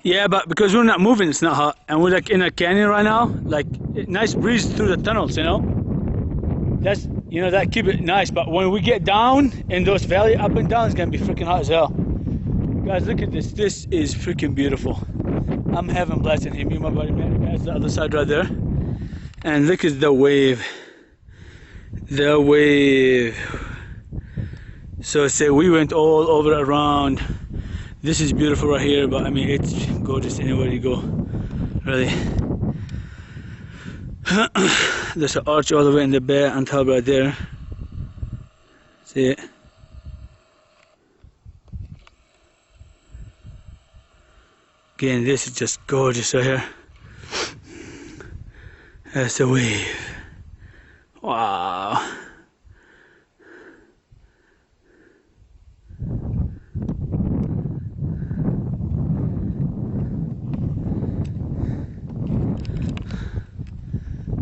Yeah, but because we're not moving, it's not hot, and we're like in a canyon right now. Like nice breeze through the tunnels, you know. That's that keep it nice. But when we get down in those valley up and down, it's gonna be freaking hot as hell. Guys, look at this. This is freaking beautiful. I'm having blessing here. Me and my buddy man. That's the other side right there. And look at the wave. The wave. So say we went all over around. This is beautiful right here, but I mean it's gorgeous anywhere you go, really. There's an arch all the way in the bay on top right there. See it? Again, this is just gorgeous right here. That's the wave. Wow.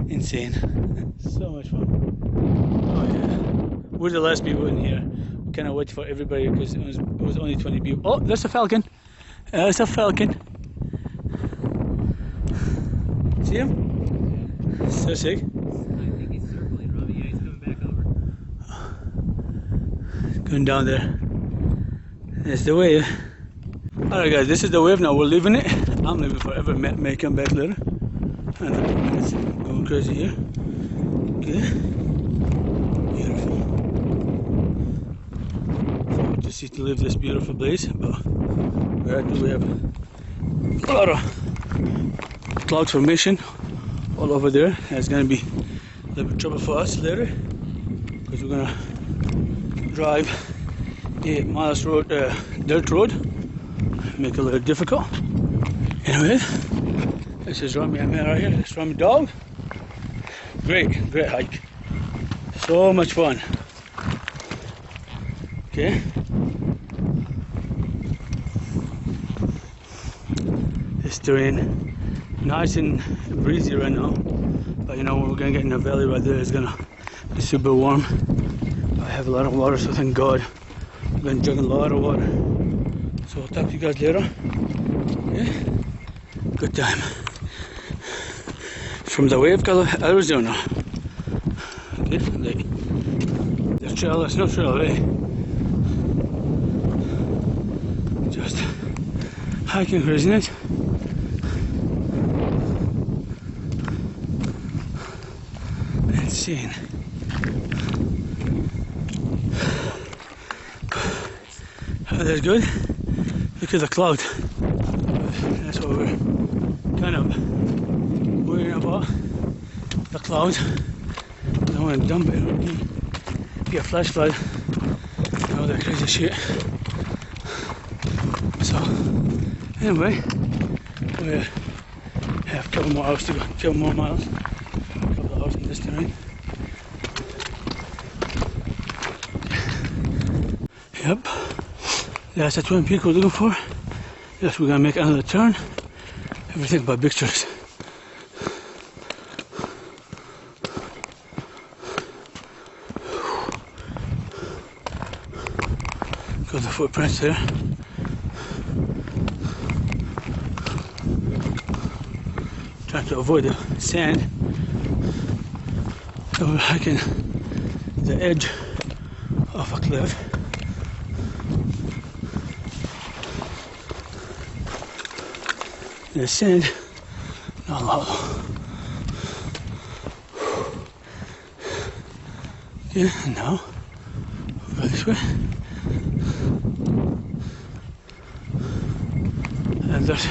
Insane. So much fun. Oh yeah. We're the last people in here. We kind of wait for everybody because it was only 20 people. Oh, there's a falcon. There's a falcon. See him? So sick. I think he's circling, Robbie. Yeah, he's coming back over. Going down there. That's the wave. Alright guys, this is the wave now. We're leaving it. I'm leaving forever. May come back later. And it's going crazy here. Okay. Beautiful. So just need to leave this beautiful place, but we have a lot of cloud formation all over there. It's gonna be a little bit trouble for us later because we're gonna drive 8 miles road, dirt road, make it a little difficult. Anyway, this is Rami. I'm here right here. It's Ramidogg. Great hike. So much fun. Okay. This terrain, nice and breezy right now. But when we're gonna get in the valley right there, it's gonna be super warm. I have a lot of water, so thank God. I've been drinking a lot of water. So I'll talk to you guys later. Okay. Good time. From the wave color, Arizona. Okay, the trail is no trail, eh? Just hiking craziness. Insane. Oh, that's good. Look at the cloud. That's what we're kind of worrying about. The cloud. I don't want to dump it. Get a flash flood. And all that crazy shit. So, anyway, we have a couple more hours to go. A couple more miles. A couple of hours in this terrain. Yep. That's the Twin Peaks we're looking for. Yes, we're gonna make another turn. Everything but pictures. Got the footprints there. Trying to avoid the sand. So we're hiking the edge of a cliff. The sand, not low. Yeah, and now we'll go this way. And there's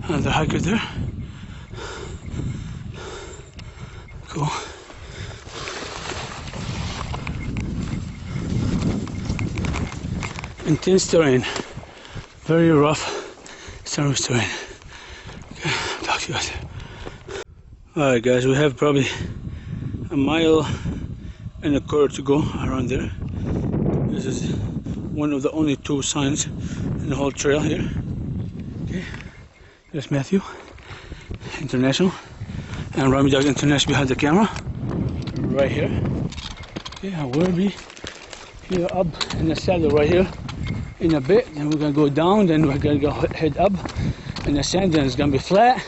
another hiker there. Cool. Intense terrain, very rough, strenuous terrain. Talk to you guys. Alright guys, we have probably a mile and a quarter to go around there. This is one of the only 2 signs in the whole trail here. Okay, there's Matthew International and Ramidogg International behind the camera. Right here. Okay, I will be here up in the saddle right here in a bit, then we're gonna go down, then we're gonna go head up in the sand, then it's gonna be flat.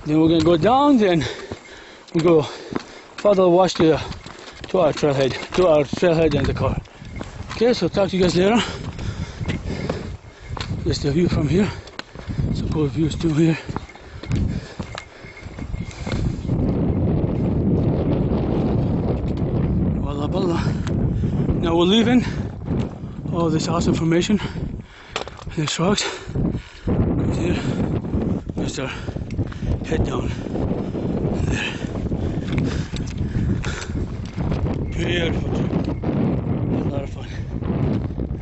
Then we're gonna go down, then we go further wash to our trailhead and the car. Okay, so talk to you guys later. There's the view from here. It's a cool view still here. Wallah wallah. Now we're leaving all this awesome formation. There's rocks. Goes here. There's our head down there. Beautiful trip. A lot of fun.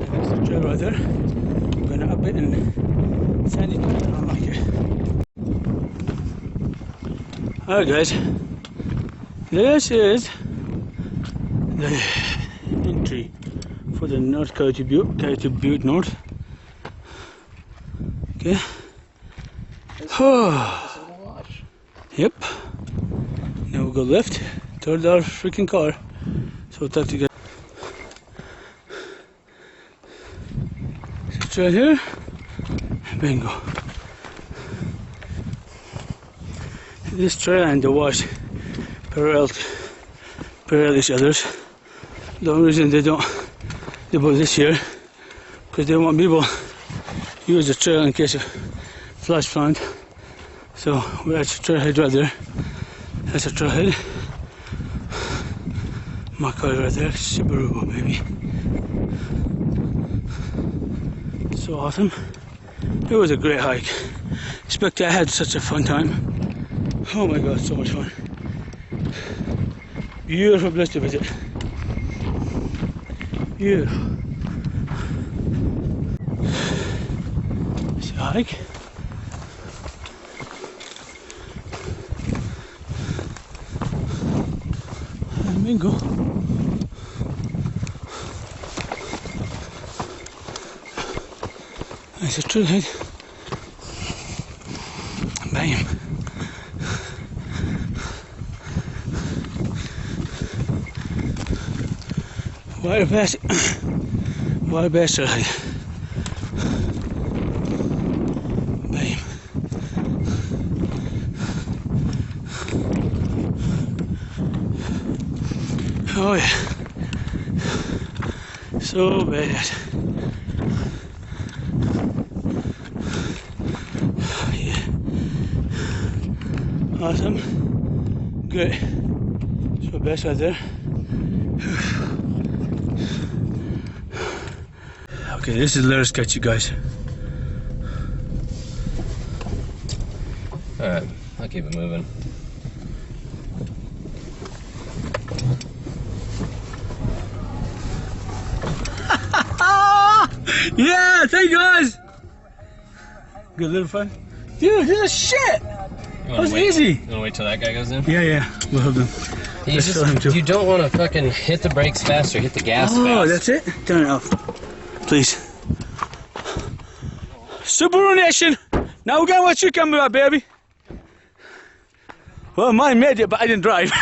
And that's the trail right there. I'm gonna up it and sandy trail. I don't like it. Alright guys. This is the entry for the North Coyote Butte North. Okay. Yep. Now we'll go left toward our freaking car. So we'll talk to you guys. It's right here. Bingo. This trail and the wash parallel each other's. The only reason they do this here because they want people to use the trail in case of flash flood. So we're at the trailhead right there. That's a trailhead. My car right there, Subaru baby. So awesome. It was a great hike. I had such a fun time. Oh my god, so much fun. Beautiful place to visit. Beautiful. It's a hike. Bingo. There's a trailhead. Bam. Wild bass trailhead. Bam. Oh yeah. So bad. Yeah. Awesome. Good. So best right there. Okay, this is a little sketchy, guys. Alright, I'll keep it moving. Yeah, thank you guys. Good little fun. Dude, this is shit. That was easy. You wanna wait till that guy goes in? Yeah, we'll help him. Let's show him too. You don't want to fucking hit the brakes faster, hit the gas fast. Oh, that's it? Turn it off. Please. Subaru Nation. Now we're gonna watch you come about, baby. Well, mine made it, but I didn't drive.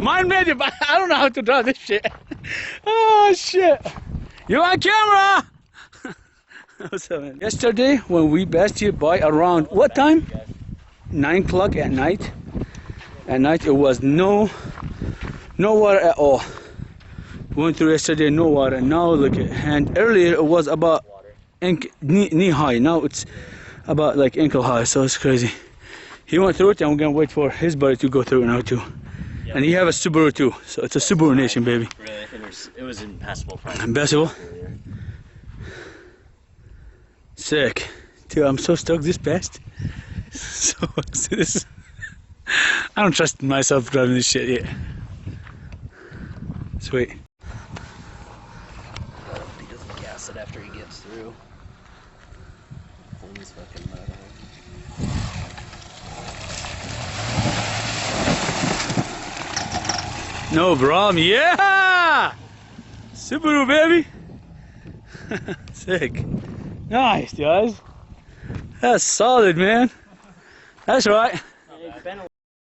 Mine made it, but I don't know how to drive this shit. Oh, shit. You on camera? What's up, man? Yesterday, when we passed here by around, what time? 9 o'clock at night. At night, it was no water at all. Went through yesterday, no water. Now look at, and earlier it was about knee high. Now it's about like ankle high, so it's crazy. He went through it, and we're gonna wait for his buddy to go through it now too. Yep. And he have a Subaru too, so it's a Subaru Nation, baby. Really, it was impassable. Impassable. Sick, dude. I'm so stoked this passed. So this. I don't trust myself driving this shit yet. Sweet. He doesn't gas it after he gets through. Pulling his fucking mud out. No problem. Yeah! Subaru, baby. Sick. Nice, guys. That's solid, man. That's right.